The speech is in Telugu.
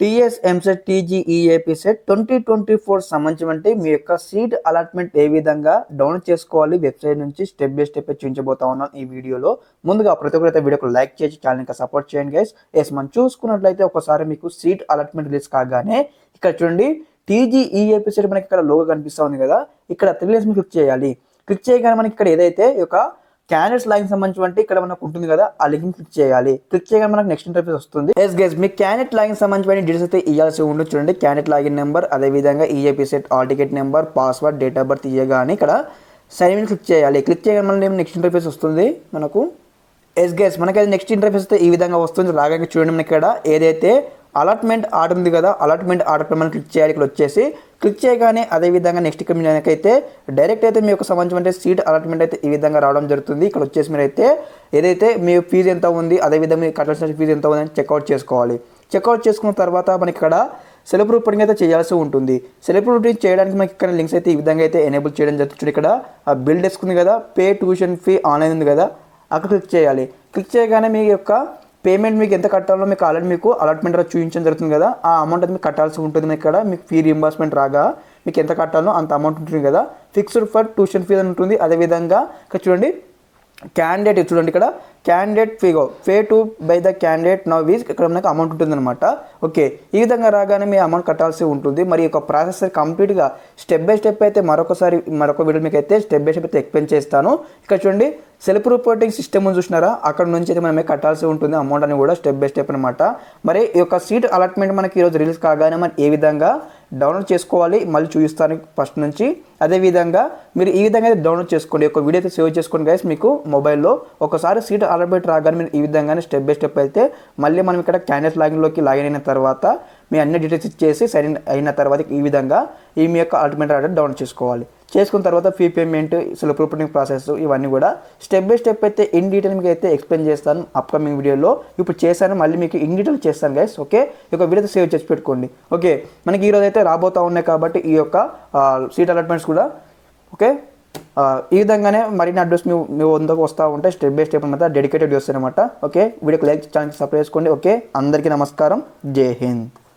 టీఎస్ ఎంసెట్ టీజీఈఏపీ సెట్ 2024 సంబంధించి మీ యొక్క సీట్ అలాట్మెంట్ ఏ విధంగా డౌన్లోడ్ చేసుకోవాలి వెబ్సైట్ నుంచి స్టెప్ బై స్టెప్ చూపించబోతా ఉన్నాను ఈ వీడియోలో. ముందుగా ప్రతి ఒక్కరైతే వీడియోకి లైక్ చేసి ఛానల్ని సపోర్ట్ చేయండి గైస్. మనం చూసుకున్నట్లయితే ఒకసారి మీకు సీట్ అలాట్మెంట్ రిలీజ్ కాగానే ఇక్కడ చూడండి టీజీఈఏపీ సెట్ మనకి ఇక్కడ లోగో కనిపిస్తూ ఉంది కదా, ఇక్కడ 3 లైన్స్ క్లిక్ చేయాలి. క్లిక్ చేయగానే మనకి ఇక్కడ ఏదైతే ఒక క్యాండిడేట్స్ లాగిన్ సంబంధించి ఇక్కడ మనకు ఉంటుంది కదా, ఆ లింక్ క్లిక్ చేయాలి. క్లిక్ చేయగానే మనకు నెక్స్ట్ ఇంటర్ఫేస్ వస్తుంది. ఎస్ గైస్, మీ క్యాండిడేట్ లాగిన్ సంబంధించిన డీటెయిల్స్ అయితే ఇవ్వాల్సి ఉంటుంది. చూడండి, క్యాండిడేట్ లాగిన్ నెంబర్, అదేవిధంగా EAP set all ticket number, password, date of birth ఇవ్వగానే ఇక్కడ సైన్ ఇన్ క్లిక్ చేయాలి. క్లిక్ చేయగానే మనకి నెక్స్ట్ ఇంటర్ఫేస్ వస్తుంది మనకు. ఎస్ గైస్, మనకైతే నెక్స్ట్ ఇంటర్ఫేస్ అయితే ఈ విధంగా వస్తుంది. రాగానే చూడండి, మనకి ఇక్కడ ఏదైతే అలాట్మెంట్ ఆర్డర్ ఉంది కదా, అలాట్మెంట్ ఆర్డర్ పై మనం క్లిక్ చేయాలి. ఇక్కడ వచ్చేసి క్లిక్ చేయగానే అదేవిధంగా నెక్స్ట్ ఇక్కడ మీకైతే డైరెక్ట్ అయితే మీ యొక్క సంబంధించిన సీట్ అలాట్మెంట్ అయితే ఈ విధంగా రావడం జరుగుతుంది. ఇక్కడ వచ్చేసి మీరైతే ఏదైతే మీ ఫీజు ఎంత ఉంది, అదేవిధంగా మీరు కట్టాల్సిన ఫీజు ఎంత ఉంది అని చెక్అవుట్ చేసుకోవాలి. చెక్అవుట్ చేసుకున్న తర్వాత మనకి ఇక్కడ సెల్ఫ్ రిపోర్టింగ్ అయితే చేయాల్సి ఉంటుంది. సెల్ఫ్ రిపోర్టింగ్ చేయడానికి మనకి ఇక్కడ లింక్స్ అయితే ఈ విధంగా అయితే ఎనేబుల్ చేయడం జరుగుతుంది. ఇక్కడ బిల్ డెస్క్ ఉంది కదా, పే ట్యూషన్ ఫీ ఆన్లైన్ ఉంది కదా, అక్కడ క్లిక్ చేయాలి. క్లిక్ చేయగానే మీ యొక్క పేమెంట్ మీకు ఎంత కట్టాలో మీకు ఆల్రెడీ మీకు అలాట్మెంట్ చూపించడం జరుగుతుంది కదా, ఆ అమౌంట్ అయితే మీకు కట్టాల్సి ఉంటుంది. మీకు ఇక్కడ మీకు ఫీ రీంబర్స్మెంట్ రాగా మీకు ఎంత కట్టాలో అంత అమౌంట్ ఉంటుంది కదా. ఫిక్స్డ్ ఫర్ ట్యూషన్ ఫీ అని ఉంటుంది. అదేవిధంగా ఇక్కడ చూడండి క్యాండిడేట్, చూడండి ఇక్కడ క్యాండిడేట్ ఫీగో pay to buy the candidate now వీజ్ ఇక్కడ మనకు అమౌంట్ ఉంటుంది అనమాట. ఓకే, ఈ విధంగా రాగానే మీ అమౌంట్ కట్టాల్సి ఉంటుంది. మరి ఒక ప్రాసెస్ కంప్లీట్గా స్టెప్ బై స్టెప్ అయితే మరొక వీడియో మీకు అయితే స్టెప్ బై స్టెప్ అయితే ఎక్స్ప్లెయిన్ చేస్తాను. ఇక్కడ చూడండి, సెల్ఫ్ రిపోర్టింగ్ సిస్టమ్ చూసినారా, అక్కడ నుంచి అయితే మనమే కట్టాల్సి ఉంటుంది అమౌంట్ అని కూడా స్టెప్ బై స్టెప్ అనమాట. మరి ఈ యొక్క సీట్ అలాట్మెంట్ మనకి ఈరోజు రిలీజ్ కాగానే మనం ఏ విధంగా డౌన్లోడ్ చేసుకోవాలి మళ్ళీ చూపిస్తాను ఫస్ట్ నుంచి. అదేవిధంగా మీరు ఈ విధంగా అయితే డౌన్లోడ్ చేసుకోండి, ఒక వీడియో అయితే సేవ్ చేసుకోండి గైస్. మీకు మొబైల్లో ఒకసారి సీట్ అలాట్మెంట్ రాగానే మీరు ఈ విధంగానే స్టెప్ బై స్టెప్ అయితే మళ్ళీ మనం ఇక్కడ క్యాండిడేట్ లాగిన్లోకి లాగిన్ అయిన తర్వాత మీ అన్ని డీటెయిల్స్ ఇచ్చేసి సైన్ ఇన్ అయిన తర్వాత ఈ విధంగా మీ యొక్క అలాట్మెంట్ ఆర్డర్ డౌన్లోడ్ చేసుకోవాలి. చేసుకున్న తర్వాత fee payment, self reporting process ఇవన్నీ కూడా స్టెప్ బై స్టెప్ అయితే ఇన్ డీటెయిల్ మీకు అయితే ఎక్స్ప్లెయిన్ చేస్తాను అప్కమింగ్ వీడియోలో. ఇప్పుడు చేశాను, మళ్ళీ మీకు ఇన్ డీటెయిల్ చేస్తాను గైస్. ఓకే, ఈ యొక్క వీడియో సేవ్ చేసి పెట్టుకోండి. ఓకే, మనకి ఈరోజు అయితే రాబోతూ ఉన్నాయి కాబట్టి ఈ యొక్క సీట్ అలాట్మెంట్స్ కూడా. ఓకే, ఈ విధంగానే మరిన్ని అడ్రస్ మీ వందకు వస్తూ ఉంటాయి స్టెప్ బై స్టెప్ అనమాట, డెడికేటెడ్ వీడియోస్ అనమాట. ఓకే, వీడియోకి లైక్ ఛానల్ సబ్స్క్రైబ్ చేసుకోండి. ఓకే, అందరికీ నమస్కారం, జై హింద్.